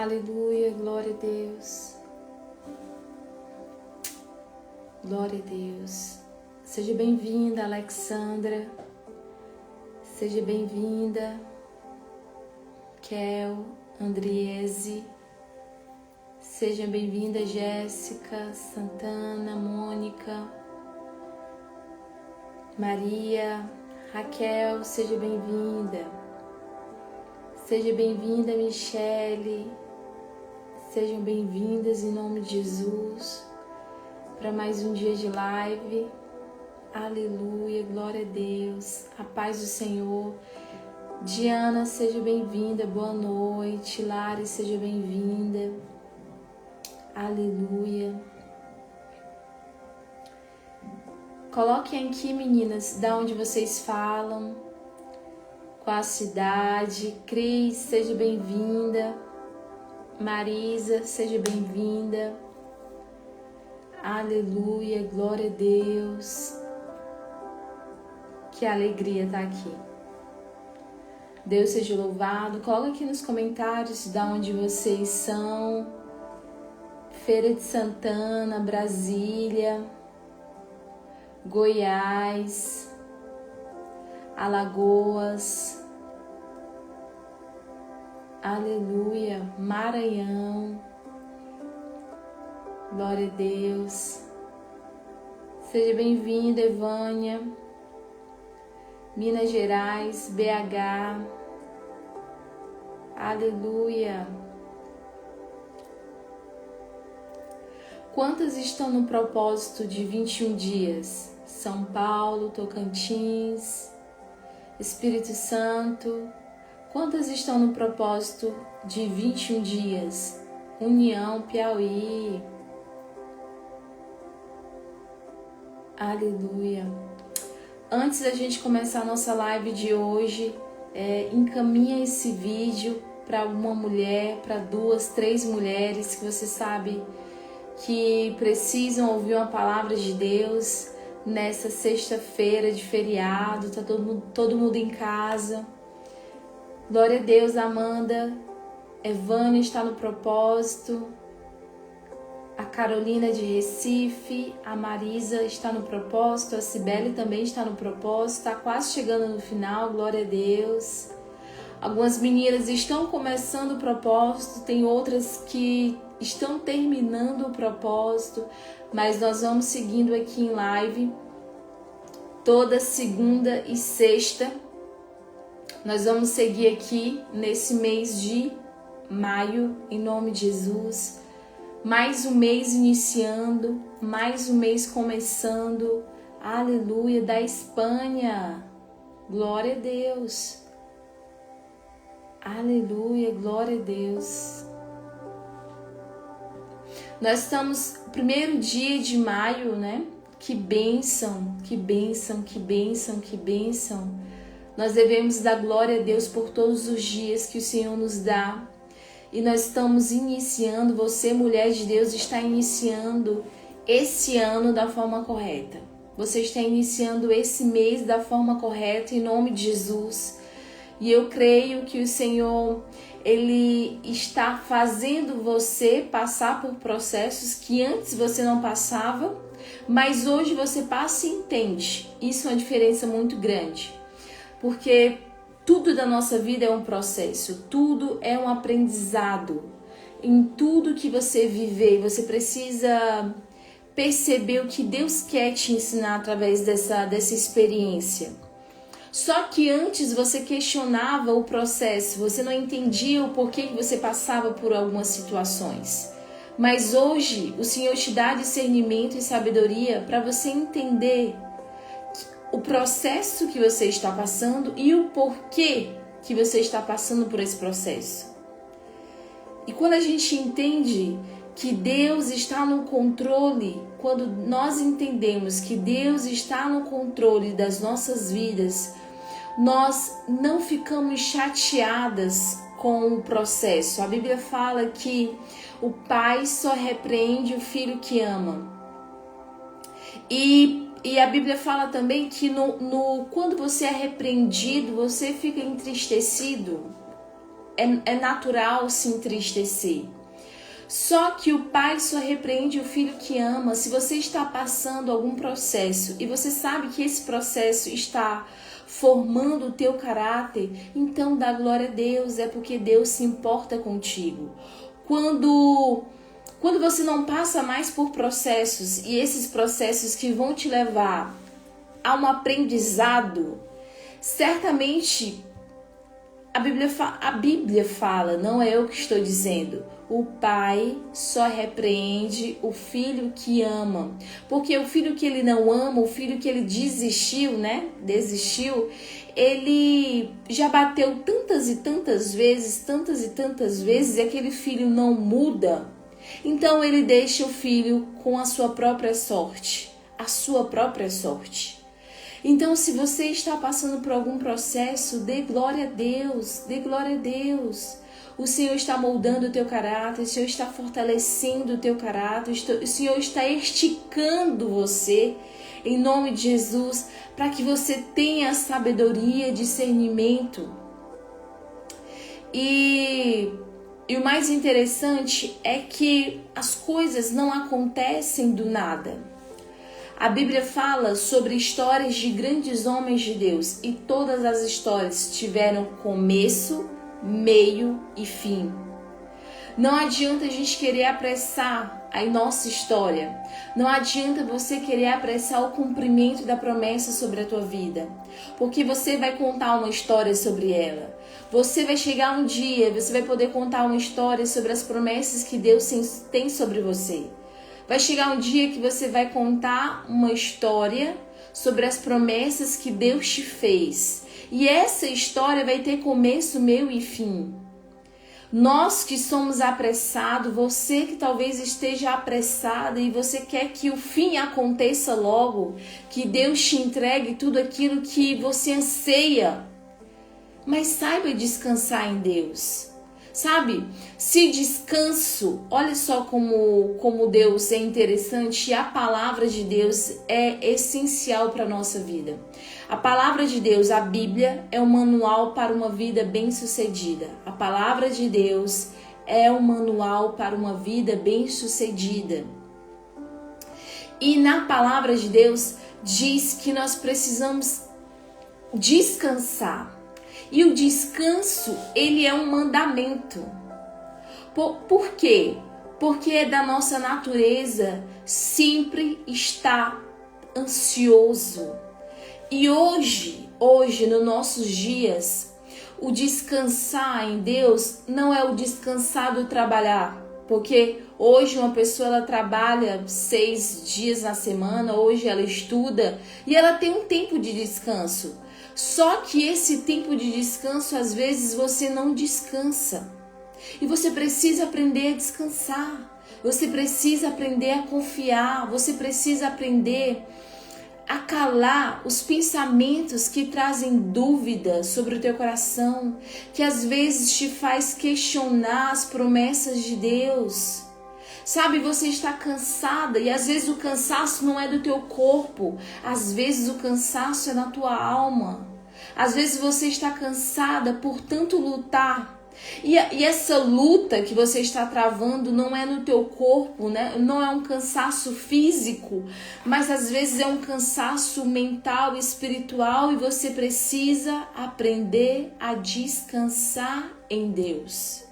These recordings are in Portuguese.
Aleluia, glória a Deus. Glória a Deus. Seja bem-vinda, Alexandra. Seja bem-vinda, Kel, Andriese. Seja bem-vinda, Jéssica, Santana, Mônica, Maria, Raquel, seja bem-vinda. Seja bem-vinda, Michele. Sejam bem-vindas em nome de Jesus para mais um dia de live. Aleluia, glória a Deus, a paz do Senhor. Diana, seja bem-vinda, boa noite. Lari, seja bem-vinda. Aleluia. Coloquem aqui, meninas, da onde vocês falam, qual a cidade. Cris, seja bem-vinda. Marisa, seja bem-vinda. Aleluia, glória a Deus. Que alegria estar aqui. Deus seja louvado. Coloque aqui nos comentários de onde vocês são. Feira de Santana, Brasília, Goiás, Alagoas. Aleluia, Maranhão. Glória a Deus. Seja bem-vinda, Evânia. Minas Gerais, BH. Aleluia. Quantas estão no propósito de 21 dias? São Paulo, Tocantins, Espírito Santo. Quantas estão no propósito de 21 dias? União, Piauí. Aleluia. Antes da gente começar a nossa live de hoje, encaminha esse vídeo para uma mulher, para 2, 3 mulheres que você sabe que precisam ouvir uma palavra de Deus nessa sexta-feira de feriado. Tá todo mundo em casa. Glória a Deus, Amanda. Evânia está no propósito. A Carolina de Recife, a Marisa está no propósito, a Cibele também está no propósito, está quase chegando no final, glória a Deus. Algumas meninas estão começando o propósito, tem outras que estão terminando o propósito, mas nós vamos seguindo aqui em live, toda segunda e sexta. Nós vamos seguir aqui nesse mês de maio, em nome de Jesus. Mais um mês iniciando, mais um mês começando. Aleluia, da Espanha. Glória a Deus. Aleluia, glória a Deus. Nós estamos no primeiro dia de maio, né? Que bênção, que bênção, que bênção, que bênção. Nós devemos dar glória a Deus por todos os dias que o Senhor nos dá. E nós estamos iniciando, você, mulher de Deus, está iniciando esse ano da forma correta. Você está iniciando esse mês da forma correta, em nome de Jesus. E eu creio que o Senhor, Ele está fazendo você passar por processos que antes você não passava, mas hoje você passa e entende. Isso é uma diferença muito grande. Porque tudo da nossa vida é um processo, tudo é um aprendizado. Em tudo que você viver, você precisa perceber o que Deus quer te ensinar através dessa experiência. Só que antes você questionava o processo, você não entendia o porquê que você passava por algumas situações. Mas hoje o Senhor te dá discernimento e sabedoria para você entender o processo que você está passando e o porquê que você está passando por esse processo. E quando a gente entende que Deus está no controle, quando nós entendemos que Deus está no controle das nossas vidas, nós não ficamos chateadas com o processo. A Bíblia fala que o pai só repreende o filho que ama. E a Bíblia fala também que quando você é repreendido, você fica entristecido. é natural se entristecer. Só que o pai só repreende o filho que ama. Se você está passando algum processo e você sabe que esse processo está formando o teu caráter, então dá glória a Deus, é porque Deus se importa contigo. Quando você não passa mais por processos, e esses processos que vão te levar a um aprendizado, certamente a Bíblia fala, não é eu que estou dizendo, o pai só repreende o filho que ama. Porque o filho que ele não ama, o filho que ele desistiu, ele já bateu tantas e tantas vezes, e aquele filho não muda. Então ele deixa o filho com a sua própria sorte, Então, se você está passando por algum processo, dê glória a Deus, O Senhor está moldando o teu caráter, o Senhor está fortalecendo o teu caráter, o Senhor está esticando você, em nome de Jesus, para que você tenha sabedoria, discernimento. E o mais interessante é que as coisas não acontecem do nada. A Bíblia fala sobre histórias de grandes homens de Deus e todas as histórias tiveram começo, meio e fim. Não adianta a gente querer apressar a nossa história. Não adianta você querer apressar o cumprimento da promessa sobre a tua vida, porque você vai contar uma história sobre ela. Você vai chegar um dia, você vai poder contar uma história sobre as promessas que Deus tem sobre você. Vai chegar um dia que você vai contar uma história sobre as promessas que Deus te fez. E essa história vai ter começo, meio e fim. Nós que somos apressados, você que talvez esteja apressada e você quer que o fim aconteça logo, que Deus te entregue tudo aquilo que você anseia. Mas saiba descansar em Deus. Sabe, se descanso, olha só como Deus é interessante, e a palavra de Deus é essencial para a nossa vida. A palavra de Deus, a Bíblia, é um manual para uma vida bem-sucedida. A palavra de Deus é um manual para uma vida bem-sucedida. E na palavra de Deus diz que nós precisamos descansar. E o descanso, ele é um mandamento. Por quê? Porque é da nossa natureza sempre estar ansioso. E hoje, nos nossos dias, o descansar em Deus não é o descansar do trabalhar. Porque hoje uma pessoa ela trabalha 6 dias na semana, hoje ela estuda e ela tem um tempo de descanso. Só que esse tempo de descanso, às vezes, você não descansa. E você precisa aprender a descansar. Você precisa aprender a confiar. Você precisa aprender a calar os pensamentos que trazem dúvida sobre o teu coração, que às vezes te faz questionar as promessas de Deus. Sabe, você está cansada e às vezes o cansaço não é do teu corpo, às vezes o cansaço é na tua alma. Às vezes você está cansada por tanto lutar. E essa luta que você está travando não é no teu corpo, né? Não é um cansaço físico, mas às vezes é um cansaço mental, espiritual, e você precisa aprender a descansar em Deus.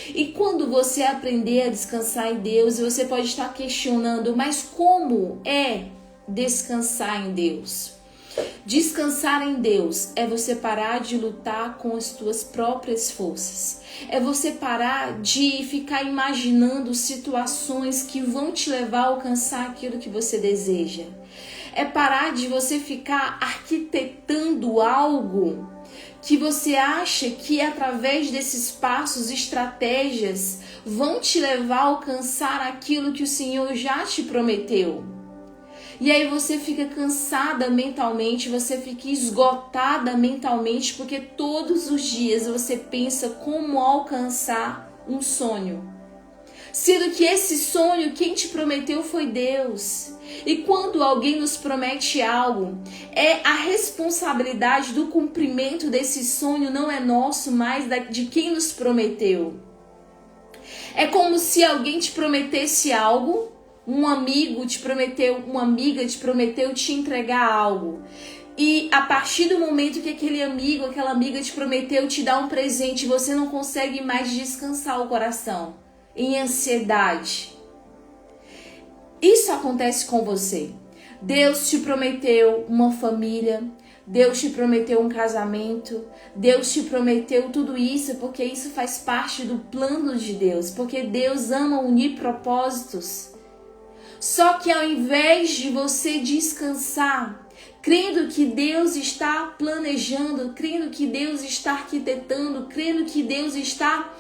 E quando você aprender a descansar em Deus, você pode estar questionando, mas como é descansar em Deus? Descansar em Deus é você parar de lutar com as tuas próprias forças. É você parar de ficar imaginando situações que vão te levar a alcançar aquilo que você deseja. É parar de você ficar arquitetando algo que você acha que através desses passos, estratégias, vão te levar a alcançar aquilo que o Senhor já te prometeu. E aí você fica cansada mentalmente, você fica esgotada mentalmente, porque todos os dias você pensa como alcançar um sonho. Sendo que esse sonho, quem te prometeu foi Deus. E quando alguém nos promete algo, a responsabilidade do cumprimento desse sonho não é nosso, mas de quem nos prometeu. É como se alguém te prometesse algo, um amigo te prometeu, uma amiga te prometeu te entregar algo. E a partir do momento que aquele amigo, aquela amiga te prometeu te dar um presente, você não consegue mais descansar o coração em ansiedade. Isso acontece com você. Deus te prometeu uma família, Deus te prometeu um casamento, Deus te prometeu tudo isso, porque isso faz parte do plano de Deus, porque Deus ama unir propósitos. Só que ao invés de você descansar, crendo que Deus está planejando, crendo que Deus está arquitetando, crendo que Deus está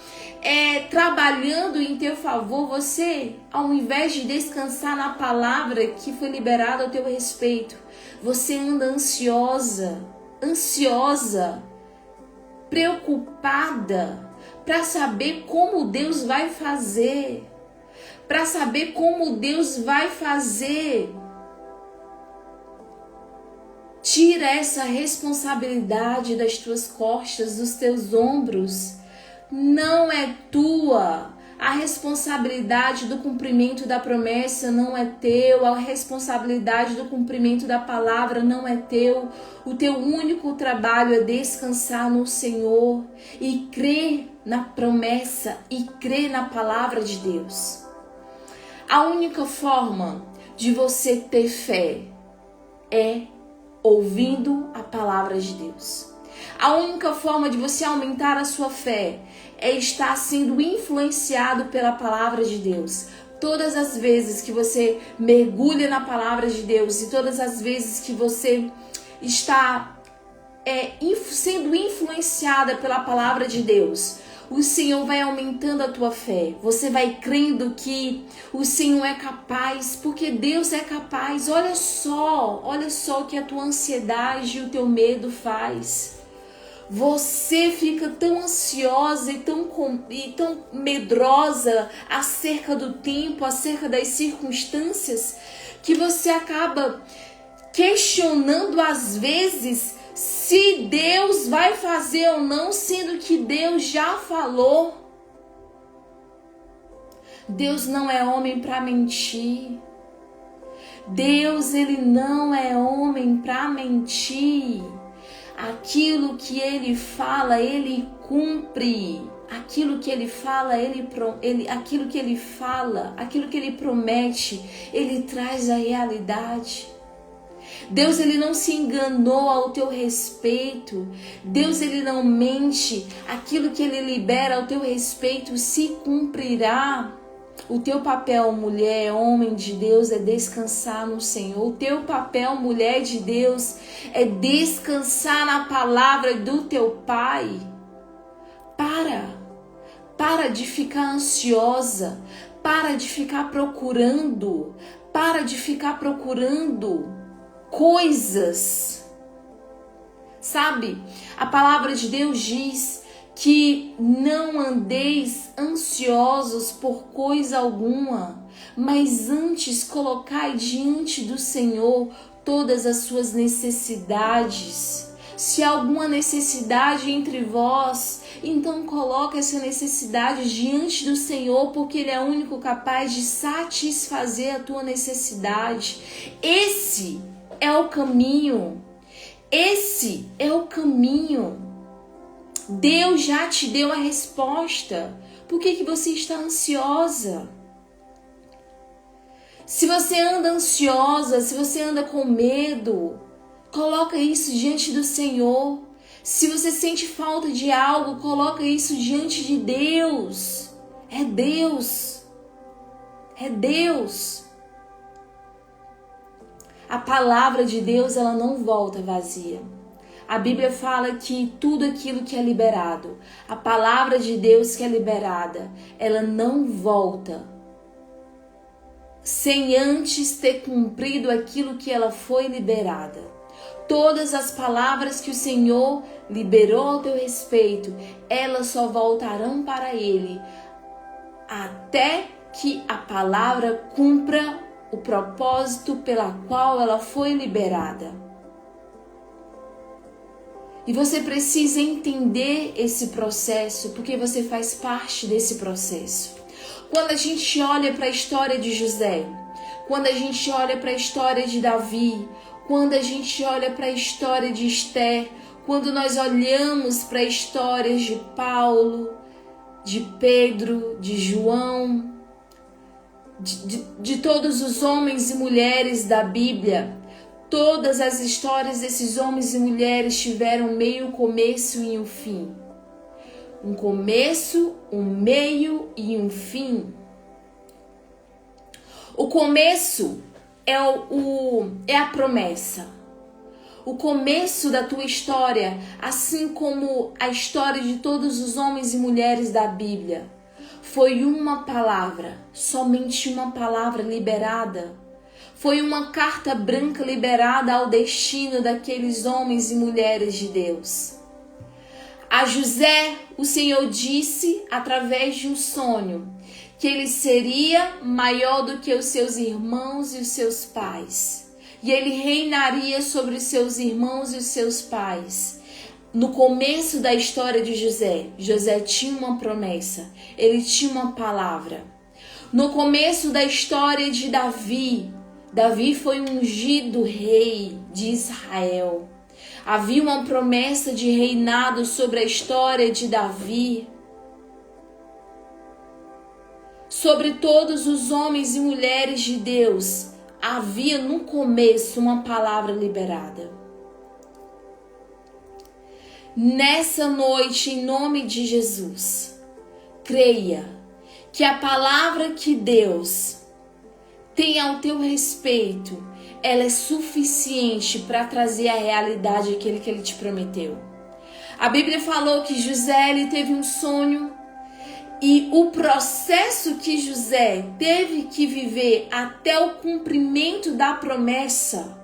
trabalhando em teu favor, você, ao invés de descansar na palavra que foi liberada ao teu respeito, você anda ansiosa, preocupada para saber como Deus vai fazer, Tira essa responsabilidade das tuas costas, dos teus ombros. Não é tua. A responsabilidade do cumprimento da promessa não é teu. A responsabilidade do cumprimento da palavra não é teu. O teu único trabalho é descansar no Senhor e crer na promessa e crer na palavra de Deus. A única forma de você ter fé é ouvindo a palavra de Deus. A única forma de você aumentar a sua fé é estar sendo influenciado pela palavra de Deus. Todas as vezes que você mergulha na palavra de Deus e todas as vezes que você está sendo influenciada pela palavra de Deus, o Senhor vai aumentando a tua fé. Você vai crendo que o Senhor é capaz, porque Deus é capaz. Olha só o que a tua ansiedade e o teu medo faz. Você fica tão ansiosa e tão medrosa acerca do tempo, acerca das circunstâncias, que você acaba questionando às vezes se Deus vai fazer ou não, sendo que Deus já falou. Deus não é homem para mentir. Deus, ele não é homem para mentir. Aquilo que ele fala, ele cumpre. Aquilo que ele fala, aquilo que ele promete, ele traz a realidade. Deus, ele não se enganou ao teu respeito. Deus, ele não mente. Aquilo que ele libera ao teu respeito se cumprirá. O teu papel, mulher, homem de Deus, é descansar no Senhor. O teu papel, mulher de Deus, é descansar na palavra do teu Pai. Para de ficar ansiosa. Para de ficar procurando coisas. Sabe? A palavra de Deus diz que não andeis ansiosos por coisa alguma, mas antes colocai diante do Senhor todas as suas necessidades. Se há alguma necessidade entre vós, então coloca essa necessidade diante do Senhor, porque Ele é o único capaz de satisfazer a tua necessidade. Esse é o caminho. Esse é o caminho. Deus já te deu a resposta. Por que você está ansiosa? Se você anda ansiosa, se você anda com medo, coloca isso diante do Senhor. Se você sente falta de algo, coloca isso diante de Deus. É Deus. É Deus. A palavra de Deus, ela não volta vazia. A Bíblia fala que tudo aquilo que é liberado, a palavra de Deus que é liberada, ela não volta sem antes ter cumprido aquilo que ela foi liberada. Todas as palavras que o Senhor liberou ao teu respeito, elas só voltarão para Ele até que a palavra cumpra o propósito pela qual ela foi liberada. E você precisa entender esse processo, porque você faz parte desse processo. Quando a gente olha para a história de José, quando a gente olha para a história de Davi, quando a gente olha para a história de Esther, quando nós olhamos para histórias de Paulo, de Pedro, de João, de todos os homens e mulheres da Bíblia, todas as histórias desses homens e mulheres tiveram um meio, começo e um fim. Um começo, um meio e um fim. O começo é a promessa. O começo da tua história, assim como a história de todos os homens e mulheres da Bíblia, foi uma palavra, somente uma palavra liberada. Foi uma carta branca liberada ao destino daqueles homens e mulheres de Deus. A José, o Senhor disse, através de um sonho, que ele seria maior do que os seus irmãos e os seus pais. E ele reinaria sobre os seus irmãos e os seus pais. No começo da história de José, José tinha uma promessa, ele tinha uma palavra. No começo da história de Davi, Davi foi ungido rei de Israel. Havia uma promessa de reinado sobre a história de Davi. Sobre todos os homens e mulheres de Deus, havia no começo uma palavra liberada. Nessa noite, em nome de Jesus, creia que a palavra que Deus tem ao teu respeito, ela é suficiente para trazer a realidade aquele que ele te prometeu. A Bíblia falou que José ele teve um sonho e o processo que José teve que viver até o cumprimento da promessa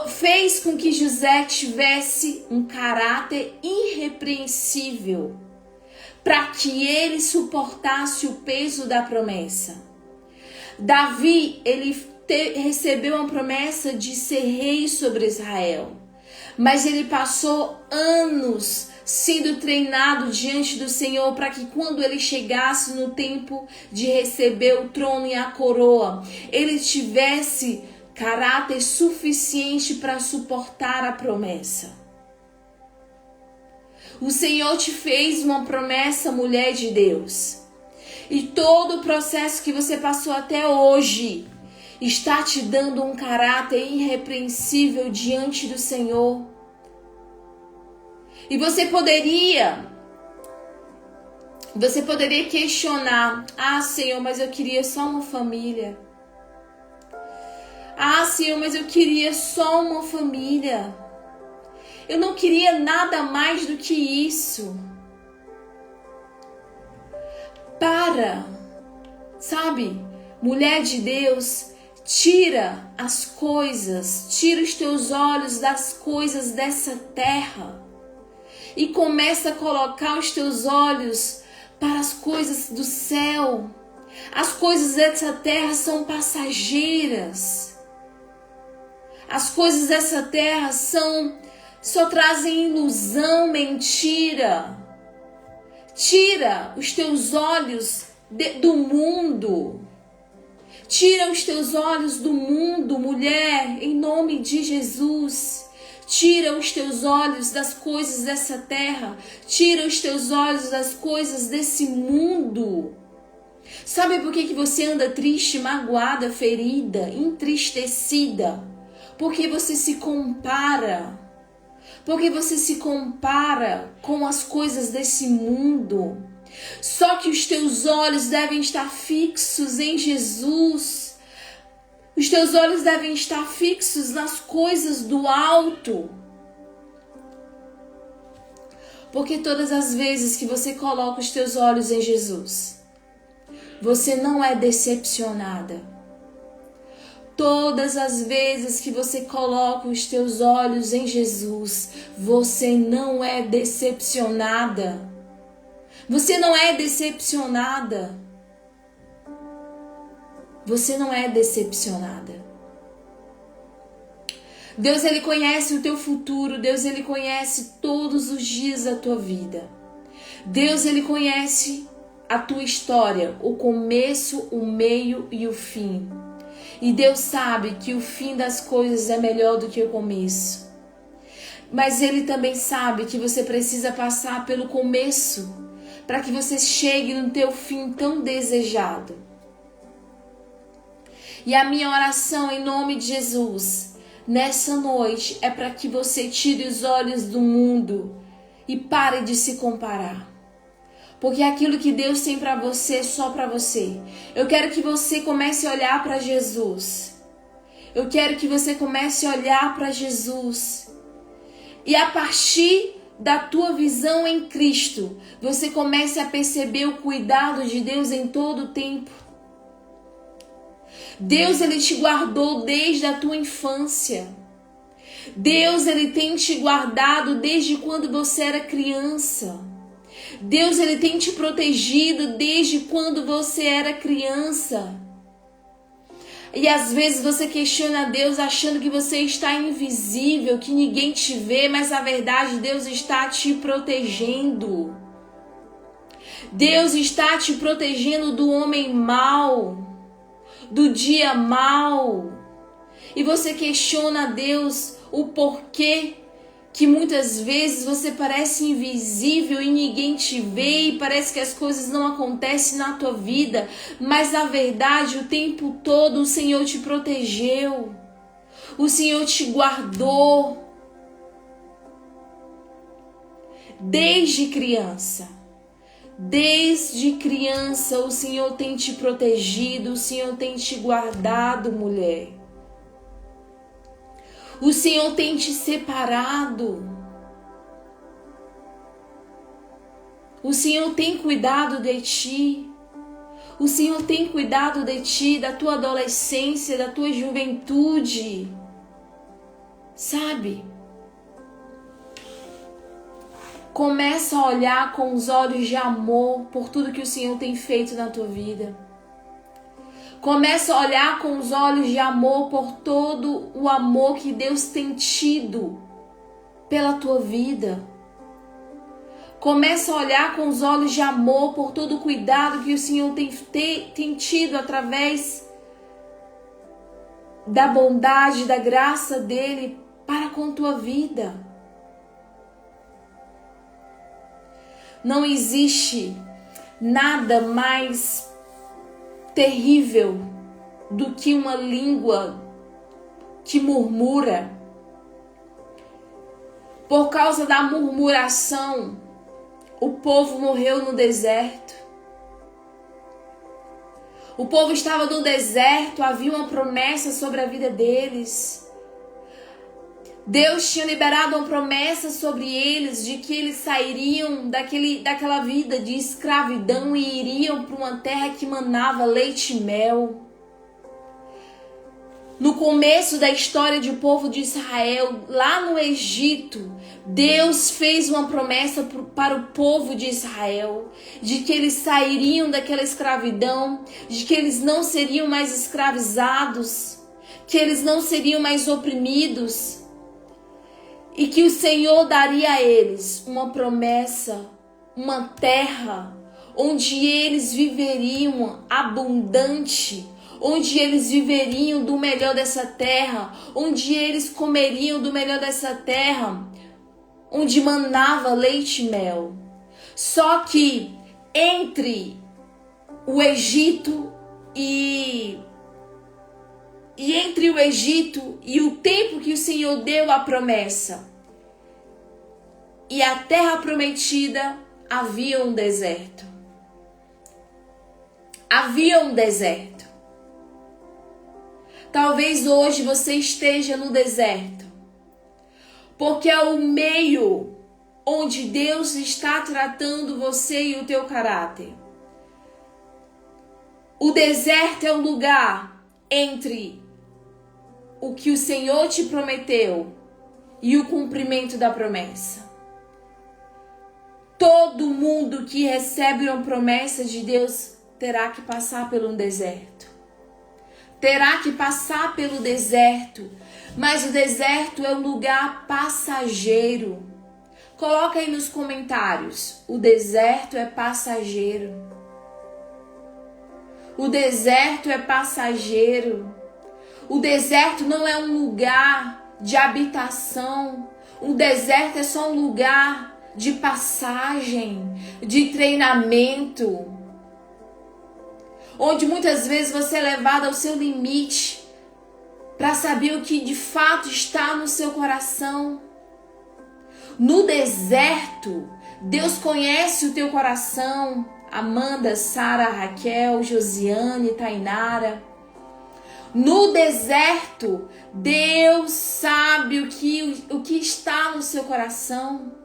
fez com que José tivesse um caráter irrepreensível para que ele suportasse o peso da promessa. Davi, ele recebeu uma promessa de ser rei sobre Israel, mas ele passou anos sendo treinado diante do Senhor para que quando ele chegasse no tempo de receber o trono e a coroa, ele tivesse caráter suficiente para suportar a promessa. O Senhor te fez uma promessa, mulher de Deus. E todo o processo que você passou até hoje está te dando um caráter irrepreensível diante do Senhor. E você poderia questionar: ah, Senhor, mas eu queria só uma família. Ah, Senhor, mas eu queria só uma família. Eu não queria nada mais do que isso. Sabe, mulher de Deus, tira as coisas, tira os teus olhos das coisas dessa terra e começa a colocar os teus olhos para as coisas do céu. As coisas dessa terra são passageiras. As coisas dessa terra só trazem ilusão, mentira. Tira os teus olhos do mundo. Tira os teus olhos do mundo, mulher, em nome de Jesus. Tira os teus olhos das coisas dessa terra. Tira os teus olhos das coisas desse mundo. Sabe por que você anda triste, magoada, ferida, entristecida? Porque você se compara. Porque você se compara com as coisas desse mundo. Só que os teus olhos devem estar fixos em Jesus. Os teus olhos devem estar fixos nas coisas do alto. Porque todas as vezes que você coloca os teus olhos em Jesus, você não é decepcionada. Todas as vezes que você coloca os teus olhos em Jesus, você não é decepcionada. Você não é decepcionada. Você não é decepcionada. Deus, Ele conhece o teu futuro. Deus, Ele conhece todos os dias da tua vida. Deus, Ele conhece a tua história, o começo, o meio e o fim. E Deus sabe que o fim das coisas é melhor do que o começo. Mas Ele também sabe que você precisa passar pelo começo para que você chegue no teu fim tão desejado. E a minha oração em nome de Jesus, nessa noite, é para que você tire os olhos do mundo e pare de se comparar. Porque aquilo que Deus tem para você é só para você. Eu quero que você comece a olhar para Jesus. Eu quero que você comece a olhar para Jesus. E a partir da tua visão em Cristo, você comece a perceber o cuidado de Deus em todo o tempo. Deus, Ele te guardou desde a tua infância. Deus, Ele tem te guardado desde quando você era criança. Deus, Ele tem te protegido desde quando você era criança. E às vezes você questiona Deus achando que você está invisível, que ninguém te vê, mas na verdade Deus está te protegendo. Deus está te protegendo do homem mau, do dia mau. E você questiona Deus o porquê que muitas vezes você parece invisível e ninguém te vê e parece que as coisas não acontecem na tua vida, mas na verdade o tempo todo o Senhor te protegeu, o Senhor te guardou desde criança. Desde criança o Senhor tem te protegido, o Senhor tem te guardado, mulher. O Senhor tem te separado. O Senhor tem cuidado de ti. O Senhor tem cuidado de ti, da tua adolescência, da tua juventude. Sabe? Começa a olhar com os olhos de amor por tudo que o Senhor tem feito na tua vida. Começa a olhar com os olhos de amor por todo o amor que Deus tem tido pela tua vida. Começa a olhar com os olhos de amor por todo o cuidado que o Senhor tem tido através da bondade, da graça dEle para com tua vida. Não existe nada mais terrível do que uma língua que murmura. Por causa da murmuração, o povo morreu no deserto. O povo estava no deserto, havia uma promessa sobre a vida deles. Deus tinha liberado uma promessa sobre eles de que eles sairiam daquela vida de escravidão e iriam para uma terra que manava leite e mel. No começo da história do povo de Israel, lá no Egito, Deus fez uma promessa para o povo de Israel, de que eles sairiam daquela escravidão, de que eles não seriam mais escravizados, que eles não seriam mais oprimidos. E que o Senhor daria a eles uma promessa, uma terra, onde eles viveriam abundante, onde eles viveriam do melhor dessa terra, onde eles comeriam do melhor dessa terra, onde manava leite e mel. Só que entre o Egito e entre o Egito e o tempo que o Senhor deu a promessa e a terra prometida, havia um deserto. Havia um deserto. Talvez hoje você esteja no deserto, porque é o meio onde Deus está tratando você e o teu caráter. O deserto é o lugar entre o que o Senhor te prometeu e o cumprimento da promessa. Todo mundo que recebe uma promessa de Deus terá que passar por um deserto. Terá que passar pelo deserto. Mas o deserto é um lugar passageiro. Coloca aí nos comentários. O deserto é passageiro. O deserto é passageiro. O deserto não é um lugar de habitação. O deserto é só um lugar de passagem, de treinamento, onde muitas vezes você é levado ao seu limite para saber o que de fato está no seu coração. No deserto, Deus conhece o teu coração. Amanda, Sara, Raquel, Josiane, Tainara. No deserto, Deus sabe o que está no seu coração.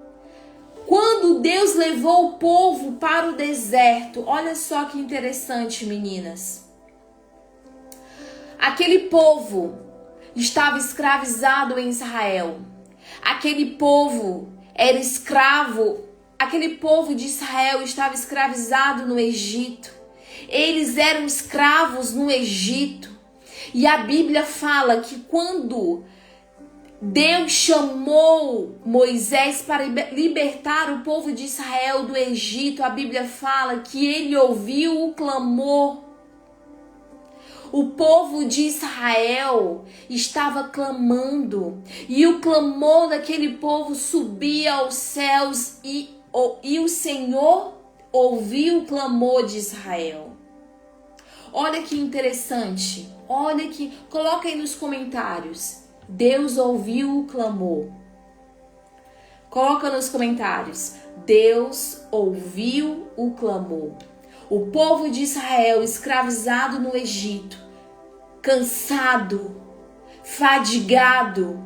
Quando Deus levou o povo para o deserto, olha só que interessante, meninas. Aquele povo estava escravizado em Israel. Aquele povo era escravo. Aquele povo de Israel estava escravizado no Egito. Eles eram escravos no Egito. E a Bíblia fala que quando Deus chamou Moisés para libertar o povo de Israel do Egito, a Bíblia fala que ele ouviu o clamor. O povo de Israel estava clamando, e o clamor daquele povo subia aos céus, e o Senhor ouviu o clamor de Israel. Olha que interessante, olha que, coloca aí nos comentários. Deus ouviu o clamor. Coloca nos comentários. Deus ouviu o clamor. O povo de Israel escravizado no Egito, cansado, fadigado,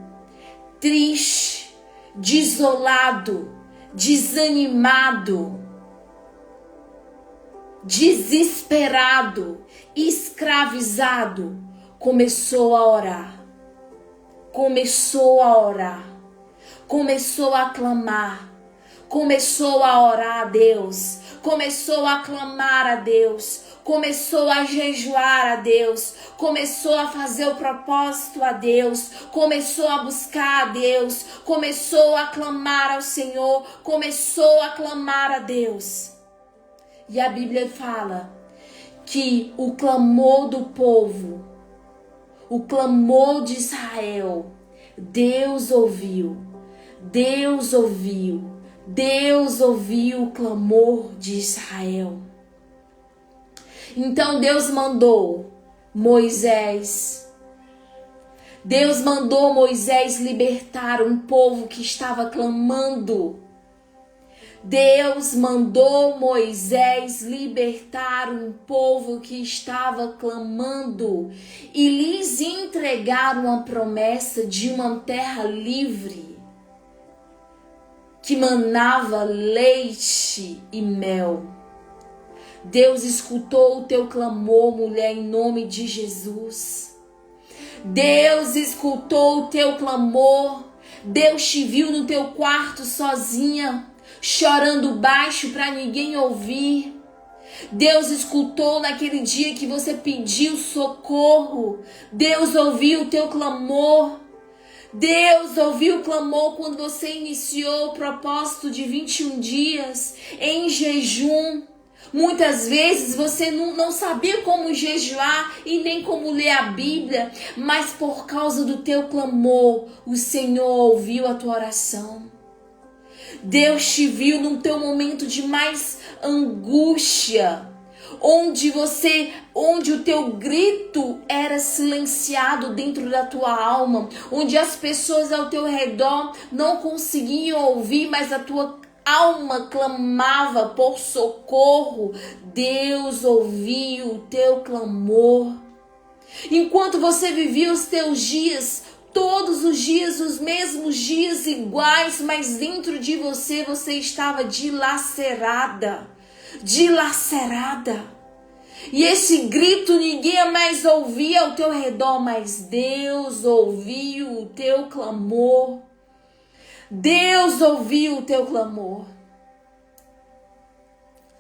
triste, desolado, desanimado, desesperado, escravizado, começou a orar. Começou a orar, começou a clamar, começou a orar a Deus, começou a clamar a Deus, começou a jejuar a Deus, começou a fazer o propósito a Deus, começou a buscar a Deus, começou a clamar ao Senhor, começou a clamar a Deus. E a Bíblia fala que o clamor do povo, o clamor de Israel, Deus ouviu, Deus ouviu, Deus ouviu o clamor de Israel. Então Deus mandou Moisés. Deus mandou Moisés libertar um povo que estava clamando. Deus mandou Moisés libertar um povo que estava clamando e lhes entregar uma promessa de uma terra livre que manava leite e mel. Deus escutou o teu clamor, mulher, em nome de Jesus. Deus escutou o teu clamor. Deus te viu no teu quarto sozinha, chorando baixo para ninguém ouvir. Deus escutou naquele dia que você pediu socorro. Deus ouviu o teu clamor. Deus ouviu o clamor quando você iniciou o propósito de 21 dias em jejum. Muitas vezes você não sabia como jejuar e nem como ler a Bíblia, mas por causa do teu clamor, o Senhor ouviu a tua oração. Deus te viu no teu momento de mais angústia, onde o teu grito era silenciado dentro da tua alma, onde as pessoas ao teu redor não conseguiam ouvir, mas a tua alma clamava por socorro. Deus ouviu o teu clamor. Enquanto você vivia os teus dias, todos os dias, os mesmos dias iguais, mas dentro de você estava dilacerada. E esse grito ninguém mais ouvia ao teu redor, mas Deus ouviu o teu clamor. Deus ouviu o teu clamor.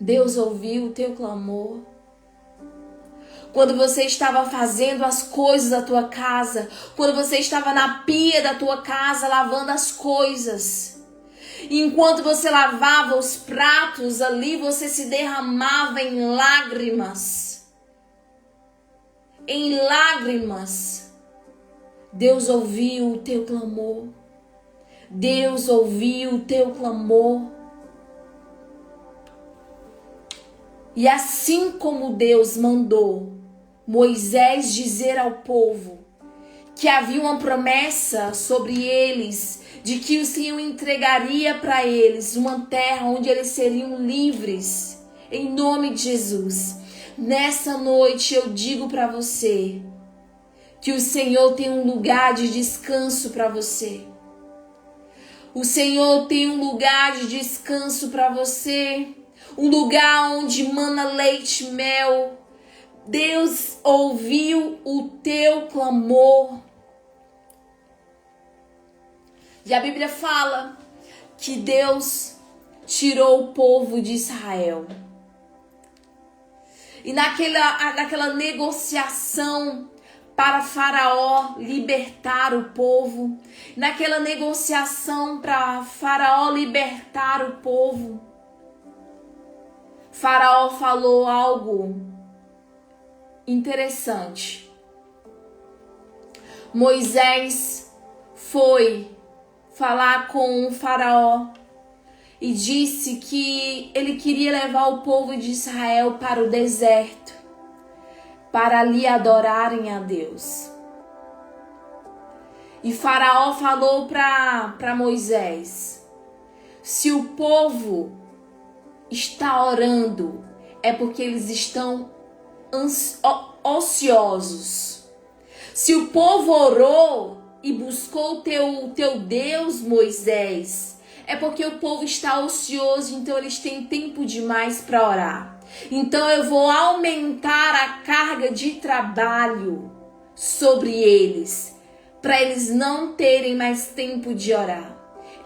Deus ouviu o teu clamor. Quando você estava fazendo as coisas da tua casa, quando você estava na pia da tua casa lavando as coisas, enquanto você lavava os pratos ali, você se derramava em lágrimas. Em lágrimas. Deus ouviu o teu clamor. Deus ouviu o teu clamor. E assim como Deus mandou Moisés dizer ao povo que havia uma promessa sobre eles, de que o Senhor entregaria para eles uma terra onde eles seriam livres, em nome de Jesus. Nessa noite eu digo para você que o Senhor tem um lugar de descanso para você. O Senhor tem um lugar de descanso para você, um lugar onde mana leite e mel. Deus ouviu o teu clamor. E a Bíblia fala que Deus tirou o povo de Israel. E naquela negociação para Faraó libertar o povo, naquela negociação para Faraó libertar o povo, Faraó falou algo interessante. Moisés foi falar com o Faraó e disse que ele queria levar o povo de Israel para o deserto, para ali adorarem a Deus. E Faraó falou para Moisés: se o povo está orando, é porque eles estão ociosos. Se o povo orou e buscou o teu Deus, Moisés, é porque o povo está ocioso, então eles têm tempo demais para orar. Então eu vou aumentar a carga de trabalho sobre eles, para eles não terem mais tempo de orar.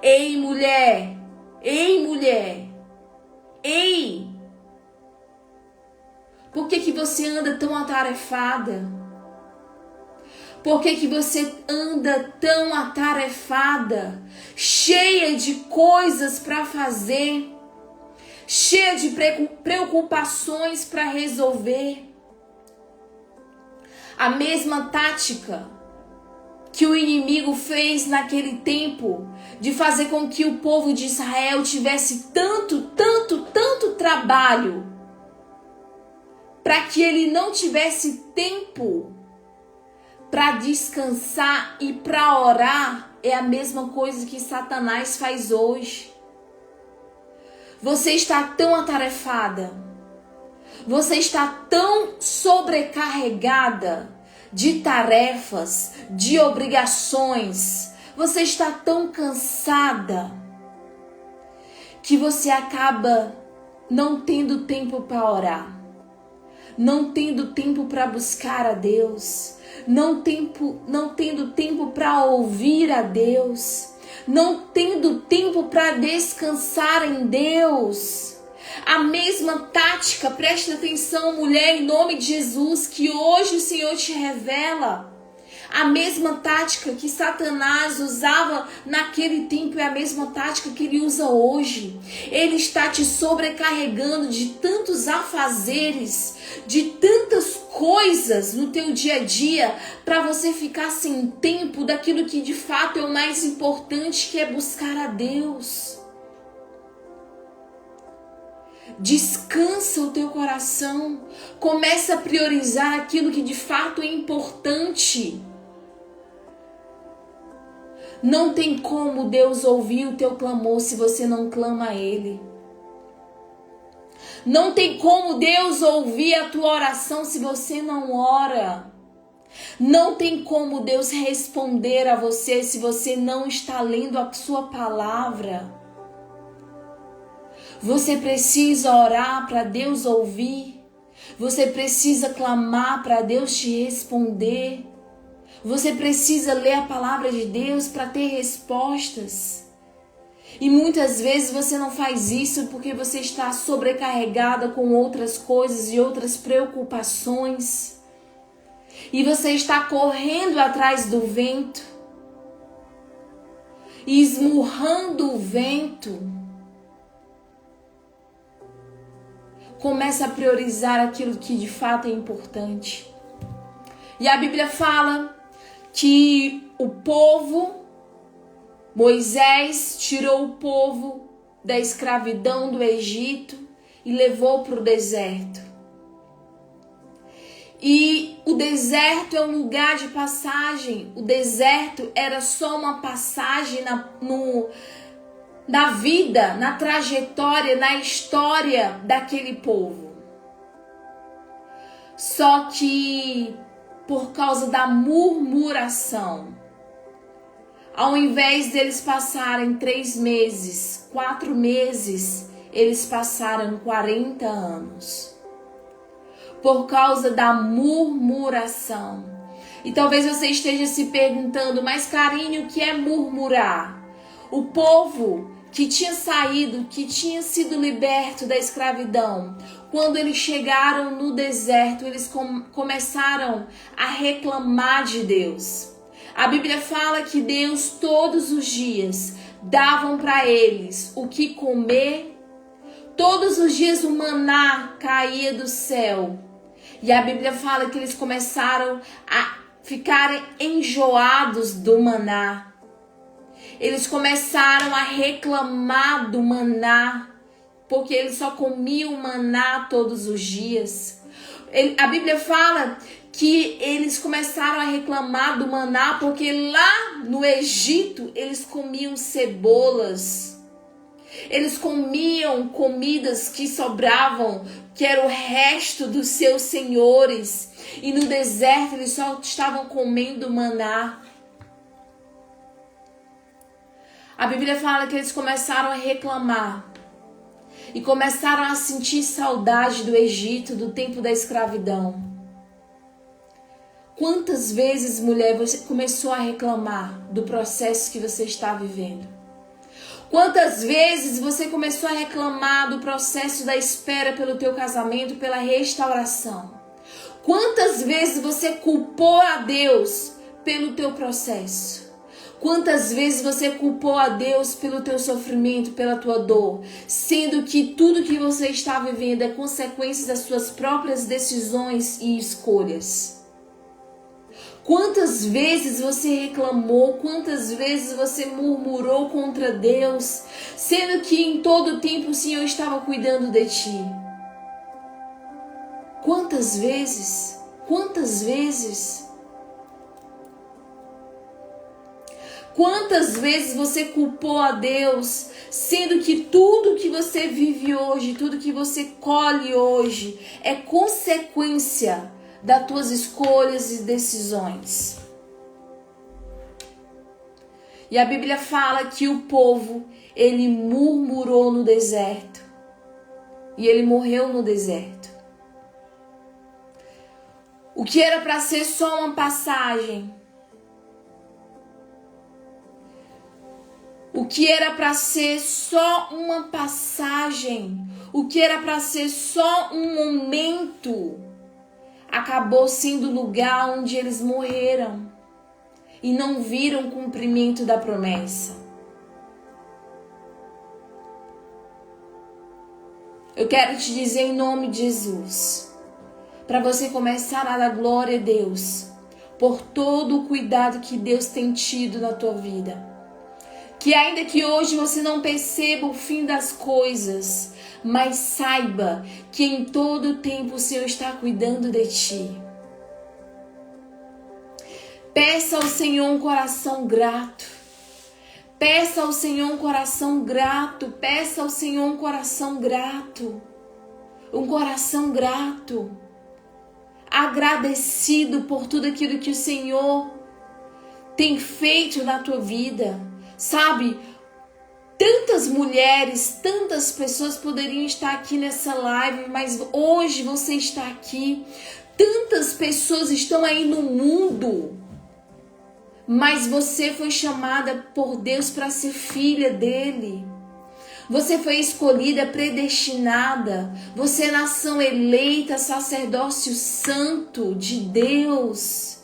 Ei, mulher! Ei, mulher! Ei! Por que você anda tão atarefada? Por que você anda tão atarefada? Cheia de coisas para fazer, cheia de preocupações para resolver. A mesma tática que o inimigo fez naquele tempo, de fazer com que o povo de Israel tivesse tanto trabalho, para que ele não tivesse tempo para descansar e para orar, é a mesma coisa que Satanás faz hoje. Você está tão atarefada, você está tão sobrecarregada de tarefas, de obrigações, você está tão cansada que você acaba não tendo tempo para orar, não tendo tempo para buscar a Deus, não tendo tempo para ouvir a Deus, não tendo tempo para descansar em Deus. A mesma tática, preste atenção, mulher, em nome de Jesus, que hoje o Senhor te revela. A mesma tática que Satanás usava naquele tempo é a mesma tática que ele usa hoje. Ele está te sobrecarregando de tantos afazeres, de tantas coisas no teu dia a dia, para você ficar sem tempo daquilo que de fato é o mais importante, que é buscar a Deus. Descansa o teu coração, começa a priorizar aquilo que de fato é importante. Não tem como Deus ouvir o teu clamor se você não clama a Ele. Não tem como Deus ouvir a tua oração se você não ora. Não tem como Deus responder a você se você não está lendo a sua palavra. Você precisa orar para Deus ouvir. Você precisa clamar para Deus te responder. Você precisa ler a palavra de Deus para ter respostas. E muitas vezes você não faz isso porque você está sobrecarregada com outras coisas e outras preocupações. E você está correndo atrás do vento e esmurrando o vento. Começa a priorizar aquilo que de fato é importante. E a Bíblia fala que o povo, Moisés tirou o povo da escravidão do Egito e levou para o deserto. E o deserto é um lugar de passagem. O deserto era só uma passagem na vida, na trajetória, na história daquele povo. Só que por causa da murmuração, ao invés deles passarem 3 meses, 4 meses, eles passaram 40 anos. Por causa da murmuração. E talvez você esteja se perguntando, mas Karine, o que é murmurar? O povo que tinha saído, que tinha sido liberto da escravidão, quando eles chegaram no deserto, eles começaram a reclamar de Deus. A Bíblia fala que Deus todos os dias davam para eles o que comer. Todos os dias o maná caía do céu. E a Bíblia fala que eles começaram a ficarem enjoados do maná. Eles começaram a reclamar do maná, porque eles só comiam maná todos os dias. A Bíblia fala que eles começaram a reclamar do maná porque lá no Egito eles comiam cebolas. Eles comiam comidas que sobravam, que era o resto dos seus senhores. E no deserto eles só estavam comendo maná. A Bíblia fala que eles começaram a reclamar. E começaram a sentir saudade do Egito, do tempo da escravidão. Quantas vezes, mulher, você começou a reclamar do processo que você está vivendo? Quantas vezes você começou a reclamar do processo da espera pelo teu casamento, pela restauração? Quantas vezes você culpou a Deus pelo teu processo? Quantas vezes você culpou a Deus pelo teu sofrimento, pela tua dor, sendo que tudo que você está vivendo é consequência das suas próprias decisões e escolhas? Quantas vezes você reclamou, quantas vezes você murmurou contra Deus, sendo que em todo tempo o Senhor estava cuidando de ti? Quantas vezes? Quantas vezes? Quantas vezes você culpou a Deus, sendo que tudo que você vive hoje, tudo que você colhe hoje, é consequência das tuas escolhas e decisões? E a Bíblia fala que o povo, ele murmurou no deserto. E ele morreu no deserto. O que era para ser só uma passagem, o que era para ser só uma passagem, o que era para ser só um momento, acabou sendo o lugar onde eles morreram e não viram o cumprimento da promessa. Eu quero te dizer em nome de Jesus, para você começar a dar glória a Deus por todo o cuidado que Deus tem tido na tua vida. Que ainda que hoje você não perceba o fim das coisas, mas saiba que em todo o tempo o Senhor está cuidando de ti. Peça ao Senhor um coração grato. Peça ao Senhor um coração grato. Peça ao Senhor um coração grato. Um coração grato. Agradecido por tudo aquilo que o Senhor tem feito na tua vida. Sabe, tantas mulheres, tantas pessoas poderiam estar aqui nessa live, mas hoje você está aqui. Tantas pessoas estão aí no mundo mas você foi chamada por Deus para ser filha dele. Você foi escolhida, predestinada. Você é nação eleita, sacerdócio santo de Deus.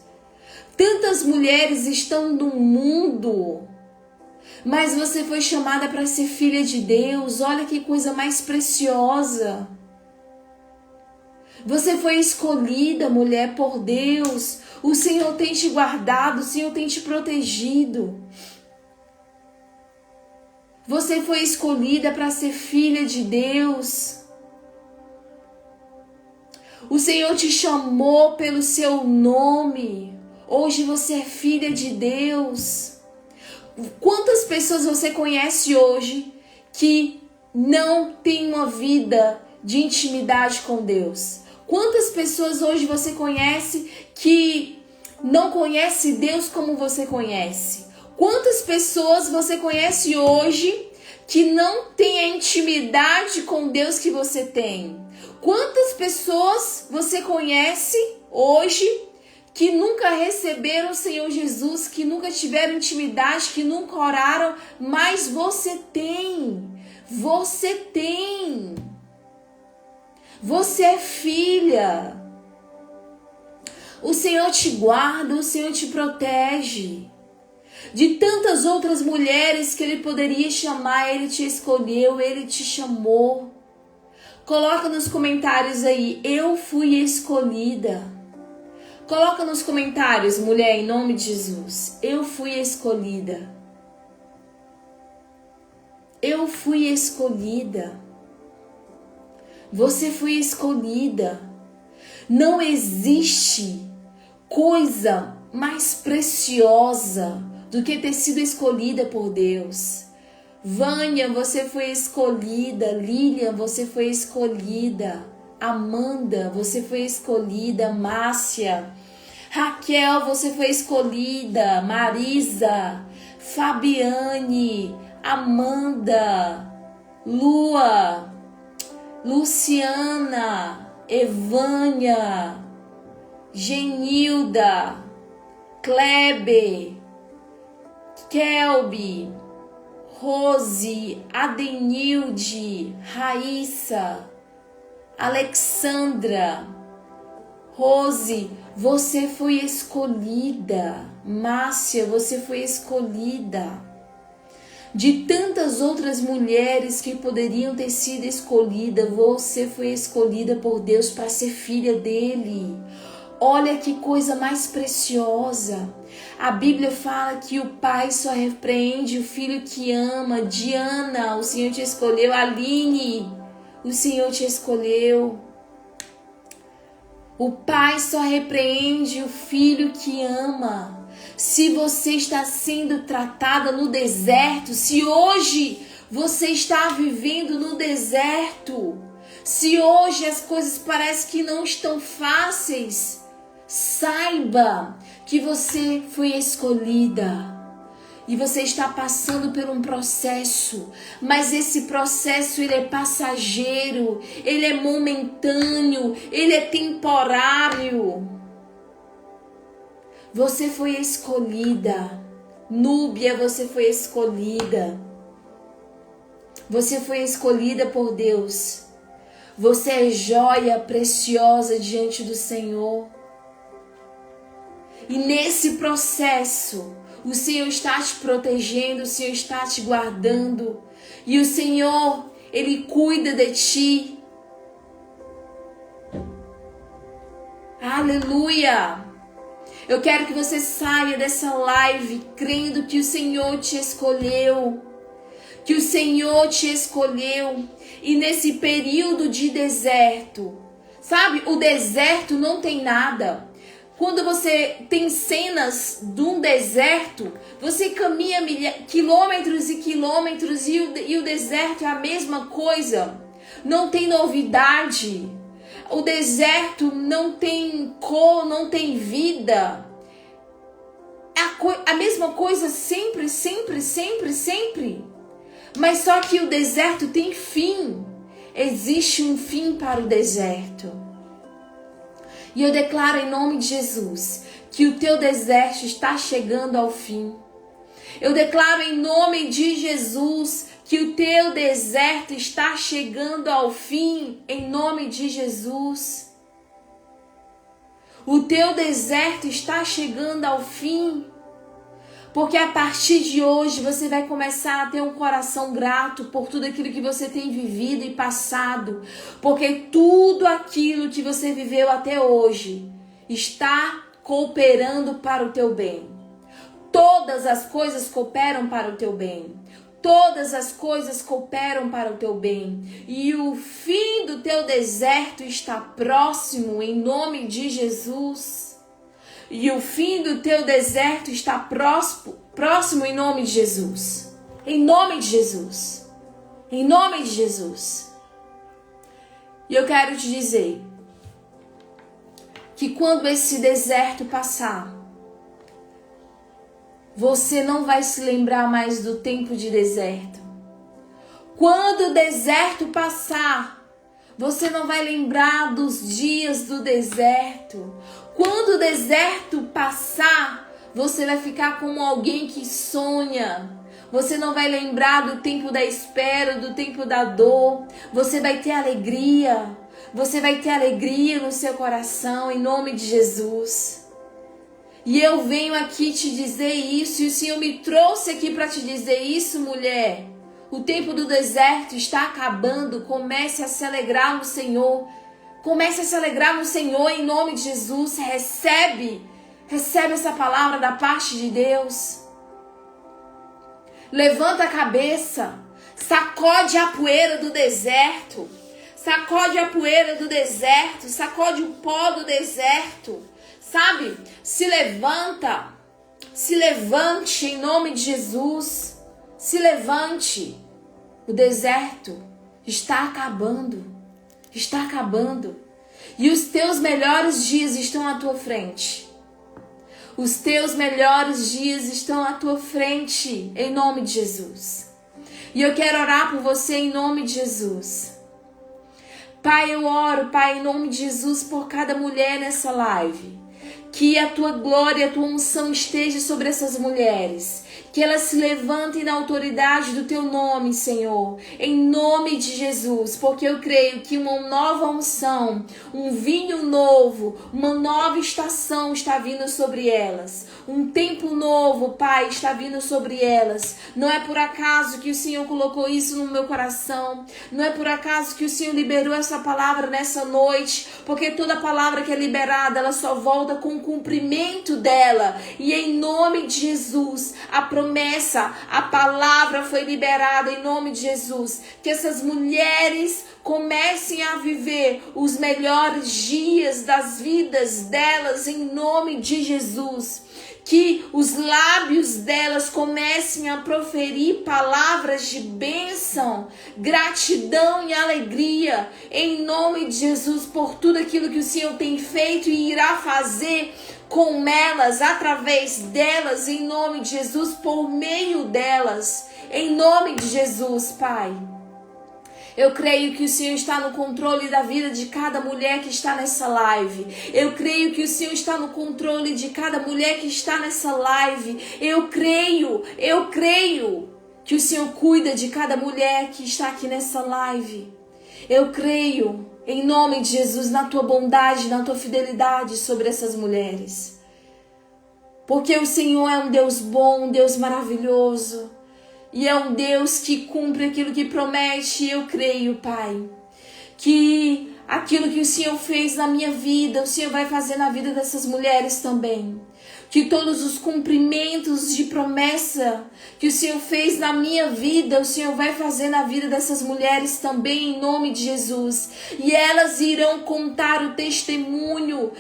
Tantas mulheres estão no mundo, mas você foi chamada para ser filha de Deus. Olha que coisa mais preciosa. Você foi escolhida, mulher, por Deus. O Senhor tem te guardado, o Senhor tem te protegido. Você foi escolhida para ser filha de Deus. O Senhor te chamou pelo seu nome. Hoje você é filha de Deus. Quantas pessoas você conhece hoje que não tem uma vida de intimidade com Deus? Quantas pessoas hoje você conhece que não conhece Deus como você conhece? Quantas pessoas você conhece hoje que não tem a intimidade com Deus que você tem? Quantas pessoas você conhece hoje que nunca receberam o Senhor Jesus, que nunca tiveram intimidade, que nunca oraram, mas você tem. Você tem. Você é filha. O Senhor te guarda, o Senhor te protege. De tantas outras mulheres que Ele poderia chamar, Ele te escolheu, Ele te chamou. Coloca nos comentários aí, eu fui escolhida. Coloca nos comentários, mulher, em nome de Jesus, eu fui escolhida. Eu fui escolhida. Você foi escolhida. Não existe coisa mais preciosa do que ter sido escolhida por Deus. Vânia, você foi escolhida. Lilian, você foi escolhida. Amanda, você foi escolhida. Márcia, Raquel, você foi escolhida. Marisa, Fabiane, Amanda, Lua, Luciana, Evânia, Genilda, Kleber, Kelby, Rose, Adenilde, Raíssa, Alexandra, Rose, você foi escolhida. Márcia, você foi escolhida. De tantas outras mulheres que poderiam ter sido escolhidas, você foi escolhida por Deus para ser filha dele. Olha que coisa mais preciosa. A Bíblia fala que o pai só repreende o filho que ama. Diana, o Senhor te escolheu. Aline, o Senhor te escolheu. O pai só repreende o filho que ama. Se você está sendo tratada no deserto, se hoje você está vivendo no deserto, se hoje as coisas parecem que não estão fáceis, saiba que você foi escolhida. E você está passando por um processo, mas esse processo ele é passageiro, ele é momentâneo, ele é temporário. Você foi escolhida. Núbia, você foi escolhida. Você foi escolhida por Deus. Você é joia preciosa diante do Senhor. E nesse processo, o Senhor está te protegendo, o Senhor está te guardando. E o Senhor, Ele cuida de ti. Aleluia! Eu quero que você saia dessa live crendo que o Senhor te escolheu. Que o Senhor te escolheu. E nesse período de deserto, sabe, o deserto não tem nada. Quando você tem cenas de um deserto, você caminha quilômetros e quilômetros e o deserto é a mesma coisa. Não tem novidade. O deserto não tem cor, não tem vida. É a mesma coisa sempre, sempre, sempre, sempre. Mas só que o deserto tem fim. Existe um fim para o deserto. E eu declaro em nome de Jesus que o teu deserto está chegando ao fim. Eu declaro em nome de Jesus que o teu deserto está chegando ao fim, em nome de Jesus. O teu deserto está chegando ao fim, porque a partir de hoje você vai começar a ter um coração grato por tudo aquilo que você tem vivido e passado, porque tudo aquilo que você viveu até hoje está cooperando para o teu bem. Todas as coisas cooperam para o teu bem. Todas as coisas cooperam para o teu bem. E o fim do teu deserto está próximo, em nome de Jesus. E o fim do teu deserto está próximo em nome de Jesus. Em nome de Jesus. Em nome de Jesus. E eu quero te dizer que quando esse deserto passar, você não vai se lembrar mais do tempo de deserto. Quando o deserto passar, você não vai lembrar dos dias do deserto. Quando o deserto passar, você vai ficar como alguém que sonha. Você não vai lembrar do tempo da espera, do tempo da dor. Você vai ter alegria. Você vai ter alegria no seu coração, em nome de Jesus. E eu venho aqui te dizer isso, e o Senhor me trouxe aqui para te dizer isso, mulher. O tempo do deserto está acabando. Comece a se alegrar no Senhor. Comece a se alegrar no Senhor em nome de Jesus. Recebe essa palavra da parte de Deus. Levanta a cabeça. Sacode a poeira do deserto. Sacode a poeira do deserto. Sacode o pó do deserto. Sabe? Se levanta. Se levante em nome de Jesus. Se levante. O deserto está acabando. Está acabando. E os teus melhores dias estão à tua frente. Os teus melhores dias estão à tua frente, em nome de Jesus. E eu quero orar por você em nome de Jesus. Pai, eu oro, Pai, em nome de Jesus, por cada mulher nessa live. Que a tua glória, a tua unção esteja sobre essas mulheres. Que elas se levantem na autoridade do teu nome, Senhor. Em nome de Jesus. Porque eu creio que uma nova unção, um vinho novo, uma nova estação está vindo sobre elas. Um tempo novo, Pai, está vindo sobre elas. Não é por acaso que o Senhor colocou isso no meu coração. Não é por acaso que o Senhor liberou essa palavra nessa noite. Porque toda palavra que é liberada, ela só volta com o cumprimento dela. E em nome de Jesus, a promessa, a palavra foi liberada em nome de Jesus. Que essas mulheres comecem a viver os melhores dias das vidas delas em nome de Jesus. Que os lábios delas comecem a proferir palavras de bênção, gratidão e alegria em nome de Jesus por tudo aquilo que o Senhor tem feito e irá fazer com elas, através delas, em nome de Jesus, por meio delas, em nome de Jesus, Pai. Eu creio que o Senhor está no controle da vida de cada mulher que está nessa live. Eu creio que o Senhor está no controle de cada mulher que está nessa live. Eu creio que o Senhor cuida de cada mulher que está aqui nessa live. Eu creio, em nome de Jesus, na tua bondade, na tua fidelidade sobre essas mulheres. Porque o Senhor é um Deus bom, um Deus maravilhoso. E é um Deus que cumpre aquilo que promete. E eu creio, Pai, que aquilo que o Senhor fez na minha vida, o Senhor vai fazer na vida dessas mulheres também. Que todos os cumprimentos de promessa que o Senhor fez na minha vida, o Senhor vai fazer na vida dessas mulheres também, em nome de Jesus. E elas irão contar o testemunho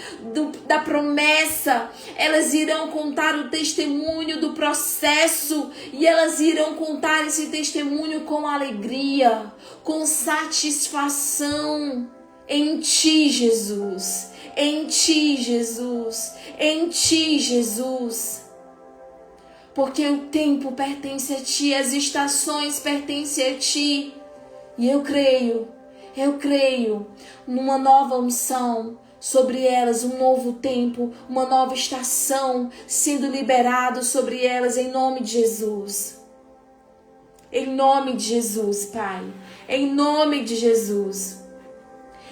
da promessa, elas irão contar o testemunho do processo, e elas irão contar esse testemunho com alegria, com satisfação em Ti, Jesus. Em Ti, Jesus. Em Ti, Jesus. Porque o tempo pertence a Ti, as estações pertencem a Ti. E eu creio numa nova unção sobre elas um novo tempo, uma nova estação sendo liberado sobre elas em nome de Jesus. Em nome de Jesus, Pai. Em nome de Jesus.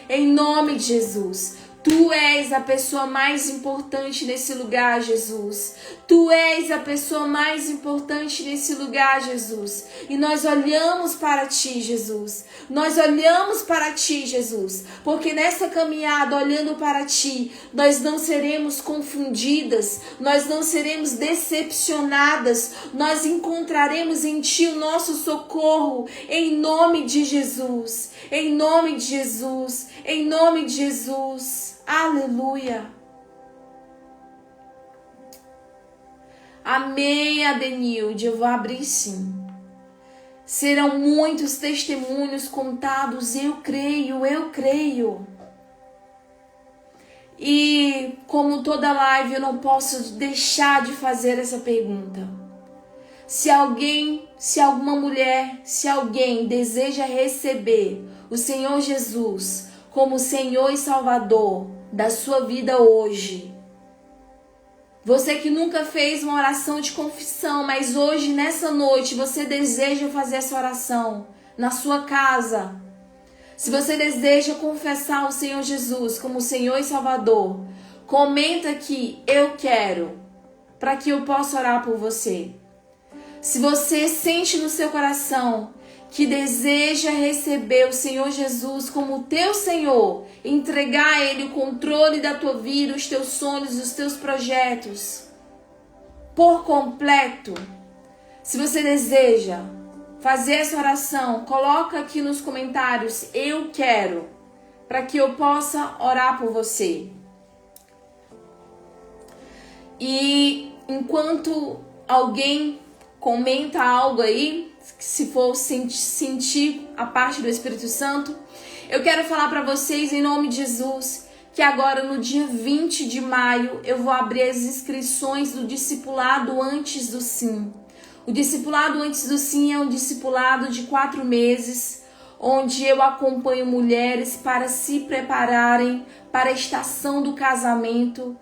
Em nome de Jesus. Tu és a pessoa mais importante nesse lugar, Jesus. Tu és a pessoa mais importante nesse lugar, Jesus. E nós olhamos para Ti, Jesus. Nós olhamos para Ti, Jesus. Porque nessa caminhada, olhando para Ti, nós não seremos confundidas. Nós não seremos decepcionadas. Nós encontraremos em Ti o nosso socorro. Em nome de Jesus. Em nome de Jesus. Em nome de Jesus. Aleluia. Amém, Adenilde. Eu vou abrir sim. Serão muitos testemunhos contados. Eu creio, eu creio. E como toda live, eu não posso deixar de fazer essa pergunta. Se alguma mulher, se alguém deseja receber o Senhor Jesus como Senhor e Salvador da sua vida hoje. Você que nunca fez uma oração de confissão, mas hoje, nessa noite, você deseja fazer essa oração na sua casa. Se você deseja confessar o Senhor Jesus como Senhor e Salvador, comenta aqui, eu quero, para que eu possa orar por você. Se você sente no seu coração que deseja receber o Senhor Jesus como teu Senhor, entregar a Ele o controle da tua vida, os teus sonhos, os teus projetos, por completo. Se você deseja fazer essa oração, coloca aqui nos comentários, eu quero, para que eu possa orar por você. E enquanto alguém comenta algo aí, se for sentir a parte do Espírito Santo, eu quero falar para vocês em nome de Jesus que agora no dia 20 de maio eu vou abrir as inscrições do discipulado antes do Sim. O discipulado antes do Sim é um discipulado de 4 meses, onde eu acompanho mulheres para se prepararem para a estação do casamento.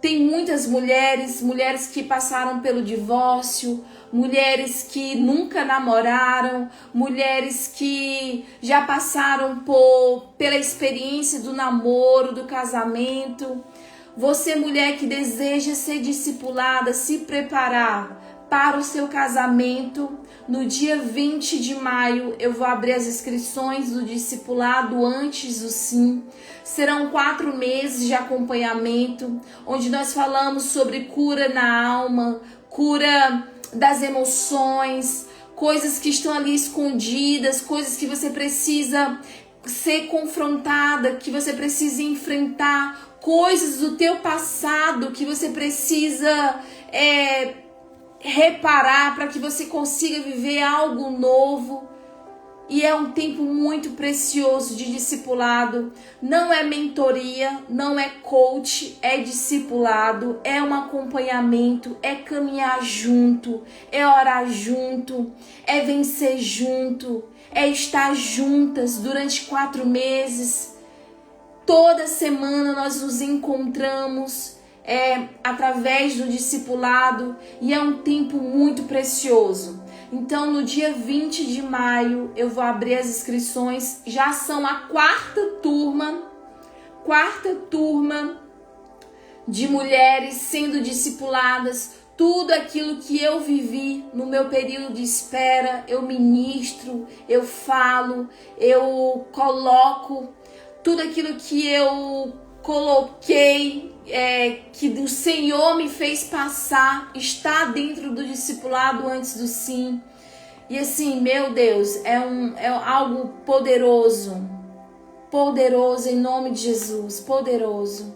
Tem muitas mulheres que passaram pelo divórcio, mulheres que nunca namoraram, mulheres que já passaram pela experiência do namoro, do casamento. Você, mulher que deseja ser discipulada, se preparar para o seu casamento, no dia 20 de maio eu vou abrir as inscrições do discipulado antes do Sim. Serão 4 meses de acompanhamento, onde nós falamos sobre cura na alma, cura das emoções, coisas que estão ali escondidas, coisas que você precisa ser confrontada, que você precisa enfrentar, coisas do teu passado que você precisa reparar para que você consiga viver algo novo. E é um tempo muito precioso de discipulado. Não é mentoria, não é coach, é discipulado, é um acompanhamento, é caminhar junto, é orar junto, é vencer junto, é estar juntas durante 4 meses. Toda semana nós nos encontramos através do discipulado e é um tempo muito precioso. Então, no dia 20 de maio, eu vou abrir as inscrições. Já são a quarta turma de mulheres sendo discipuladas. Tudo aquilo que eu vivi no meu período de espera, eu ministro, eu falo, eu coloco. Tudo aquilo que eu coloquei, que o Senhor me fez passar, está dentro do discipulado antes do Sim. E assim, meu Deus, é algo poderoso, poderoso em nome de Jesus, poderoso.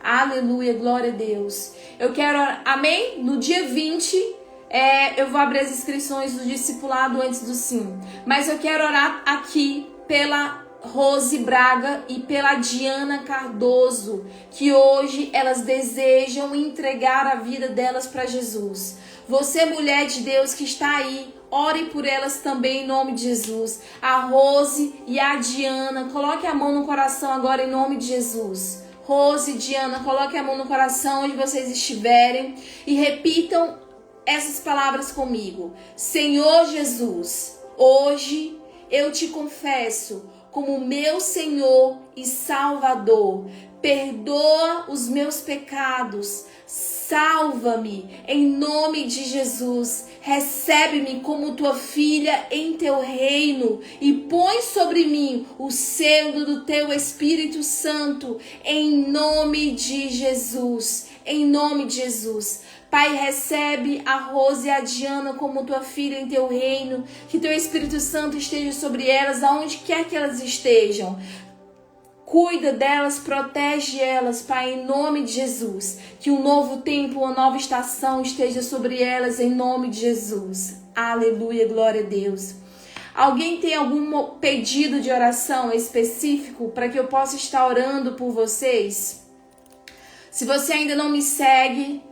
Aleluia, glória a Deus. Eu quero, amém? No dia 20, eu vou abrir as inscrições do discipulado antes do Sim. Mas eu quero orar aqui pela Rose Braga e pela Diana Cardoso, que hoje elas desejam entregar a vida delas para Jesus. Você, mulher de Deus que está aí ore por elas também em nome de Jesus. A Rose e a Diana, coloque a mão no coração agora em nome de Jesus. Rose e Diana, coloque a mão no coração onde vocês estiverem e repitam essas palavras comigo. Senhor Jesus, hoje eu te confesso como meu Senhor e Salvador. Perdoa os meus pecados, salva-me em nome de Jesus. Recebe-me como tua filha em teu reino e põe sobre mim o selo do teu Espírito Santo em nome de Jesus. Em nome de Jesus. Pai, recebe a Rose e a Diana como tua filha em teu reino, que teu Espírito Santo esteja sobre elas, aonde quer que elas estejam. Cuida delas, protege elas, Pai, em nome de Jesus. Que um novo tempo, uma nova estação esteja sobre elas, em nome de Jesus. Aleluia, glória a Deus. Alguém tem algum pedido de oração específico para que eu possa estar orando por vocês? Se você ainda não me segue,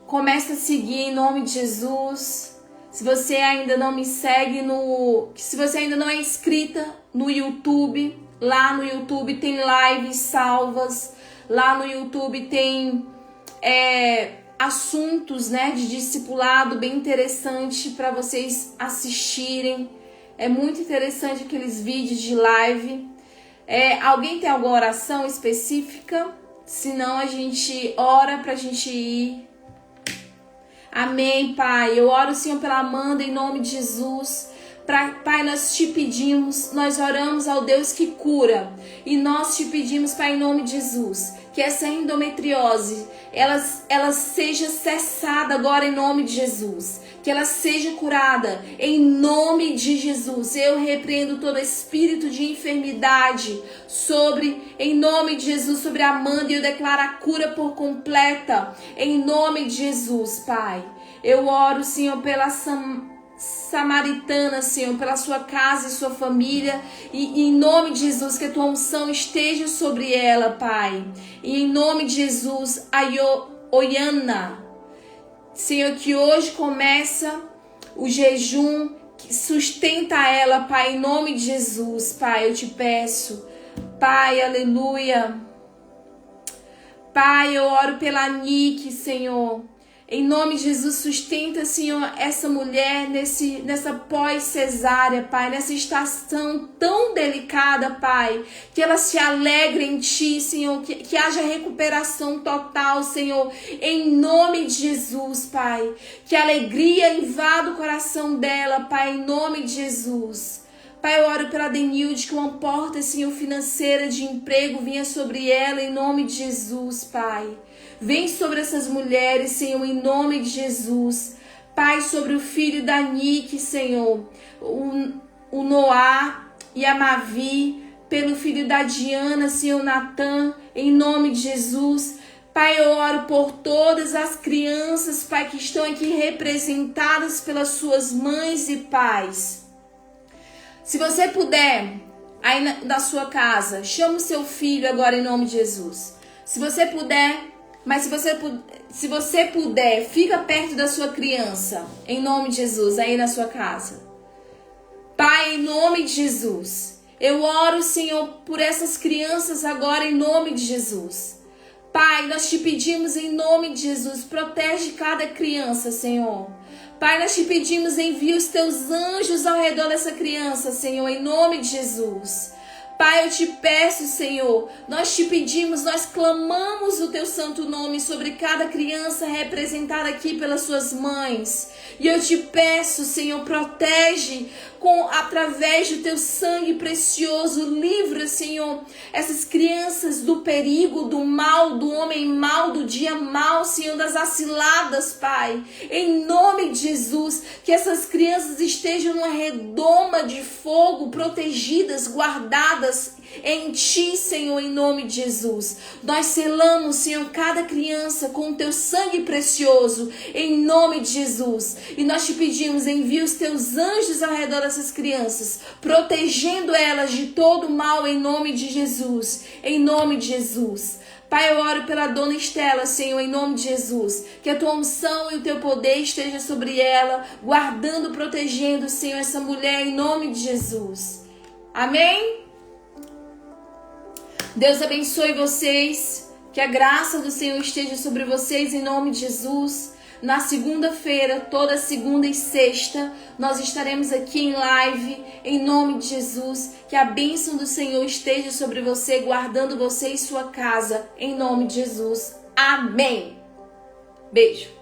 começa a seguir em nome de Jesus. Se você ainda não me segue se você ainda não é inscrita no YouTube, lá no YouTube tem lives salvas. Lá no YouTube tem assuntos, né, de discipulado bem interessante para vocês assistirem. É muito interessante aqueles vídeos de live. Alguém tem alguma oração específica? Senão a gente ora pra gente ir. Amém, Pai. Eu oro, Senhor, pela Amanda em nome de Jesus. Pai, nós te pedimos, nós oramos ao Deus que cura. E nós te pedimos, Pai, em nome de Jesus, que essa endometriose, ela seja cessada agora em nome de Jesus. Que ela seja curada em nome de Jesus. Eu repreendo todo espírito de enfermidade em nome de Jesus, sobre a Amanda, e eu declaro a cura por completa em nome de Jesus, Pai. Eu oro, Senhor, pela Samaritana, Senhor, pela sua casa e sua família, e em nome de Jesus, que a tua unção esteja sobre ela, Pai. E em nome de Jesus, a Oiana, Senhor, que hoje começa o jejum, que sustenta ela, Pai, em nome de Jesus, Pai, eu te peço, Pai, aleluia. Pai, eu oro pela Nick, Senhor. Em nome de Jesus, sustenta, Senhor, essa mulher nessa pós-cesárea, Pai, nessa estação tão delicada, Pai. Que ela se alegre em Ti, Senhor, que haja recuperação total, Senhor, em nome de Jesus, Pai. Que a alegria invada o coração dela, Pai, em nome de Jesus. Pai, eu oro pela Denilde, que uma porta, Senhor, financeira de emprego venha sobre ela, em nome de Jesus, Pai. Vem sobre essas mulheres, Senhor, em nome de Jesus. Pai, sobre o filho da Nick, Senhor, o Noah e a Mavi, pelo filho da Diana, Senhor, Natan, em nome de Jesus. Pai, eu oro por todas as crianças, Pai, que estão aqui representadas pelas suas mães e pais. Se você puder, aí na sua casa, chama o seu filho agora em nome de Jesus. Se você puder, mas se você puder, fica perto da sua criança, em nome de Jesus, aí na sua casa. Pai, em nome de Jesus, eu oro, Senhor, por essas crianças agora em nome de Jesus. Pai, nós te pedimos em nome de Jesus, protege cada criança, Senhor. Pai, nós te pedimos, envia os teus anjos ao redor dessa criança, Senhor, em nome de Jesus. Pai, eu te peço, Senhor, nós te pedimos, nós clamamos o teu santo nome sobre cada criança representada aqui pelas suas mães. E eu te peço, Senhor, protege através do teu sangue precioso, livra, Senhor, essas crianças do perigo, do mal, do homem mal, do dia mal, Senhor, das aciladas, Pai. Em nome de Jesus, que essas crianças estejam numa redoma de fogo, protegidas, guardadas em Ti, Senhor, em nome de Jesus. Nós selamos, Senhor, cada criança com o teu sangue precioso, em nome de Jesus. E nós te pedimos, envia os teus anjos ao redor dessas crianças, protegendo elas de todo mal, em nome de Jesus. Em nome de Jesus. Pai, eu oro pela dona Estela, Senhor, em nome de Jesus. Que a tua unção e o teu poder esteja sobre ela, guardando, protegendo, Senhor, essa mulher, em nome de Jesus. Amém? Deus abençoe vocês. Que a graça do Senhor esteja sobre vocês, em nome de Jesus. Na segunda-feira, toda segunda e sexta, nós estaremos aqui em live, em nome de Jesus. Que a bênção do Senhor esteja sobre você, guardando você e sua casa, em nome de Jesus. Amém. Beijo.